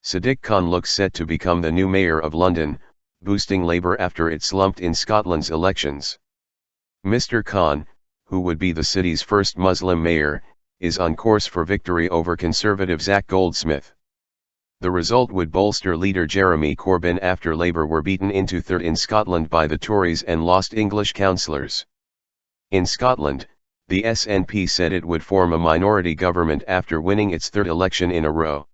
Sadiq Khan looks set to become the new mayor of London, boosting Labour after it slumped in Scotland's elections. Mr. Khan, who would be the city's first Muslim mayor, is on course for victory over Conservative Zac Goldsmith. The result would bolster leader Jeremy Corbyn after Labour were beaten into third in Scotland by the Tories and lost English councillors. In Scotland, the SNP said it would form a minority government after winning its third election in a row.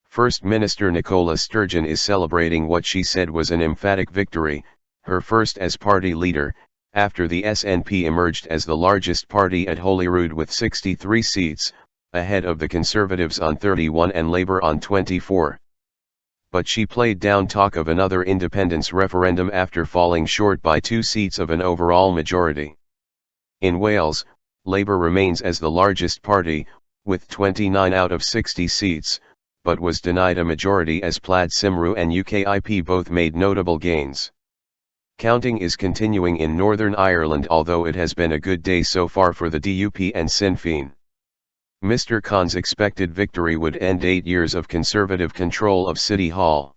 First Minister Nicola Sturgeon is celebrating what she said was an emphatic victory, her first as party leader, after the SNP emerged as the largest party at Holyrood with 63 seats, ahead of the Conservatives on 31 and Labour on 24. But she played down talk of another independence referendum after falling short by 2 seats of an overall majority. In Wales, Labour remains as the largest party, with 29 out of 60 seats, but was denied a majority as Plaid Cymru and UKIP both made notable gains. Counting is continuing in Northern Ireland, although it has been a good day so far for the DUP and Sinn Féin. Mr. Khan's expected victory would end 8 years of Conservative control of City Hall.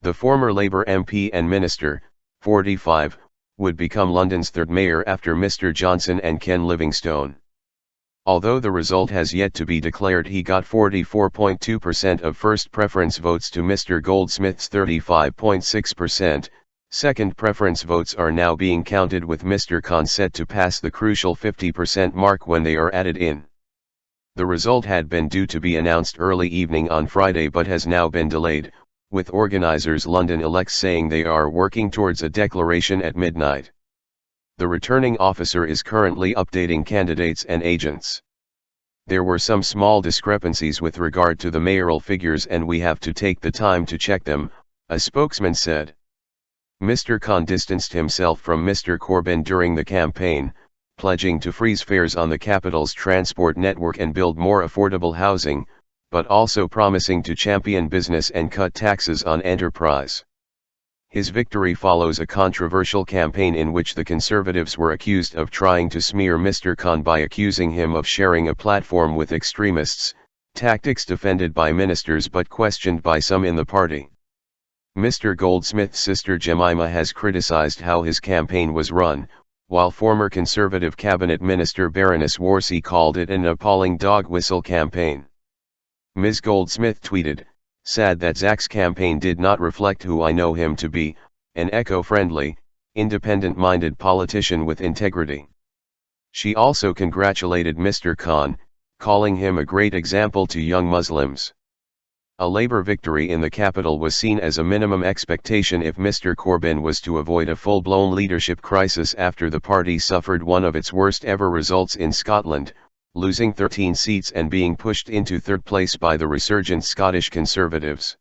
The former Labour MP and Minister, 45, would become London's third mayor after Mr. Johnson and Ken Livingstone. Although the result has yet to be declared, he got 44.2% of first preference votes to Mr. Goldsmith's 35.6%. Second preference votes are now being counted, with Mr. Khan set to pass the crucial 50% mark when they are added in. The result had been due to be announced early evening on Friday but has now been delayed, with organisers London Elects saying they are working towards a declaration at midnight. The returning officer is currently updating candidates and agents. There were some small discrepancies with regard to the mayoral figures and we have to take the time to check them, a spokesman said. Mr. Khan distanced himself from Mr. Corbyn during the campaign, pledging to freeze fares on the capital's transport network and build more affordable housing, but also promising to champion business and cut taxes on enterprise. His victory follows a controversial campaign in which the Conservatives were accused of trying to smear Mr. Khan by accusing him of sharing a platform with extremists, tactics defended by ministers but questioned by some in the party. Mr. Goldsmith's sister Jemima has criticised how his campaign was run, while former Conservative Cabinet Minister Baroness Warsi called it an appalling dog whistle campaign. Ms. Goldsmith tweeted, "Sad that Zac's campaign did not reflect who I know him to be, an eco-friendly, independent-minded politician with integrity." She also congratulated Mr. Khan, calling him a great example to young Muslims. A Labour victory in the capital was seen as a minimum expectation if Mr. Corbyn was to avoid a full-blown leadership crisis after the party suffered one of its worst-ever results in Scotland, losing 13 seats and being pushed into third place by the resurgent Scottish Conservatives.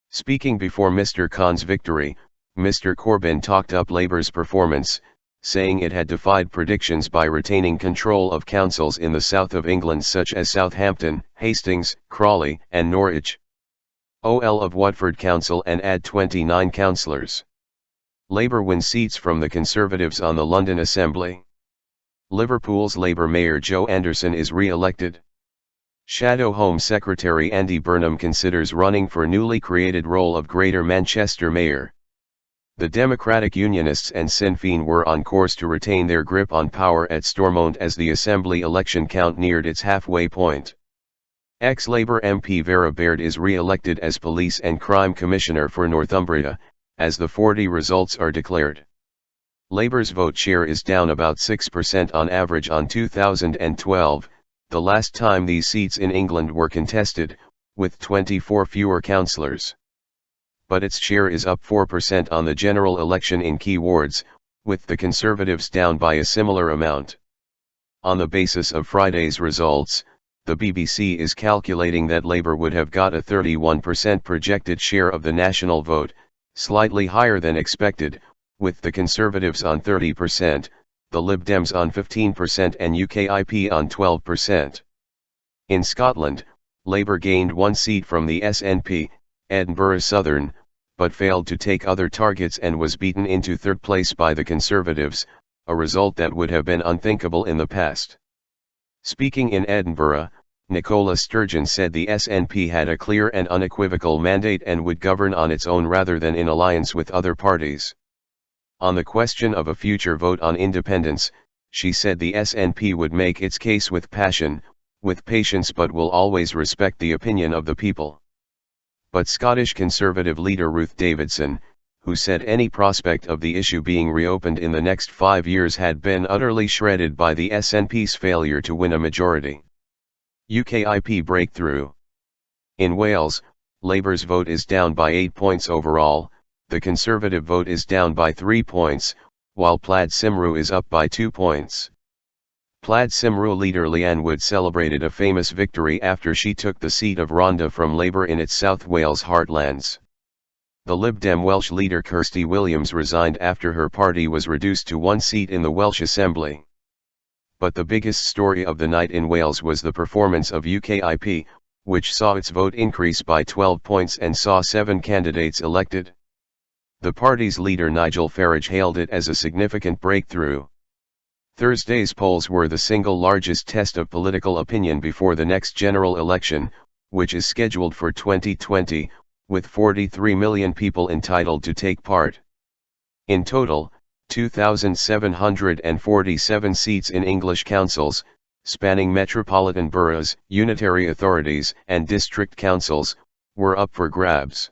Speaking before Mr. Khan's victory, Mr. Corbyn talked up Labour's performance, saying it had defied predictions by retaining control of councils in the south of England such as Southampton, Hastings, Crawley and Norwich. OL of Watford Council and add 29 councillors. Labour wins seats from the Conservatives on the London Assembly. Liverpool's Labour Mayor Joe Anderson is re-elected. Shadow Home Secretary Andy Burnham considers running for newly created role of Greater Manchester Mayor. The Democratic Unionists and Sinn Féin were on course to retain their grip on power at Stormont as the Assembly election count neared its halfway point. Ex-Labour MP Vera Baird is re-elected as Police and Crime Commissioner for Northumbria, as the 40 results are declared. Labour's vote share is down about 6% on average on 2012, the last time these seats in England were contested, with 24 fewer councillors. But its share is up 4% on the general election in key wards, with the Conservatives down by a similar amount. On the basis of Friday's results, the BBC is calculating that Labour would have got a 31% projected share of the national vote, slightly higher than expected, with the Conservatives on 30%, the Lib Dems on 15% and UKIP on 12%. In Scotland, Labour gained 1 seat from the SNP, Edinburgh Southern, but failed to take other targets and was beaten into third place by the Conservatives, a result that would have been unthinkable in the past. Speaking in Edinburgh, Nicola Sturgeon said the SNP had a clear and unequivocal mandate and would govern on its own rather than in alliance with other parties. On the question of a future vote on independence, she said the SNP would make its case with passion, with patience, but will always respect the opinion of the people. But Scottish Conservative leader Ruth Davidson, who said any prospect of the issue being reopened in the next 5 years had been utterly shredded by the SNP's failure to win a majority. UKIP breakthrough. In Wales, Labour's vote is down by 8 points overall, the Conservative vote is down by 3 points, while Plaid Cymru is up by 2 points. Plaid Cymru leader Leanne Wood celebrated a famous victory after she took the seat of Rhondda from Labour in its South Wales heartlands. The Lib Dem Welsh leader Kirsty Williams resigned after her party was reduced to 1 seat in the Welsh Assembly. But the biggest story of the night in Wales was the performance of UKIP, which saw its vote increase by 12 points and saw 7 candidates elected. The party's leader Nigel Farage hailed it as a significant breakthrough. Thursday's polls were the single largest test of political opinion before the next general election, which is scheduled for 2020, with 43 million people entitled to take part. In total, 2,747 seats in English councils, spanning metropolitan boroughs, unitary authorities, and district councils, were up for grabs.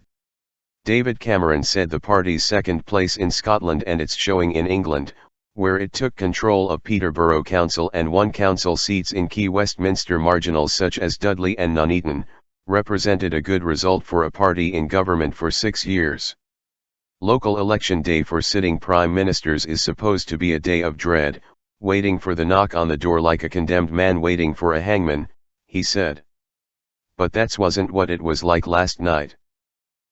David Cameron said the party's second place in Scotland and its showing in England, where it took control of Peterborough Council and won council seats in key Westminster marginals such as Dudley and Nuneaton, represented a good result for a party in government for 6 years. Local election day for sitting prime ministers is supposed to be a day of dread, waiting for the knock on the door like a condemned man waiting for a hangman, he said. But that wasn't what it was like last night.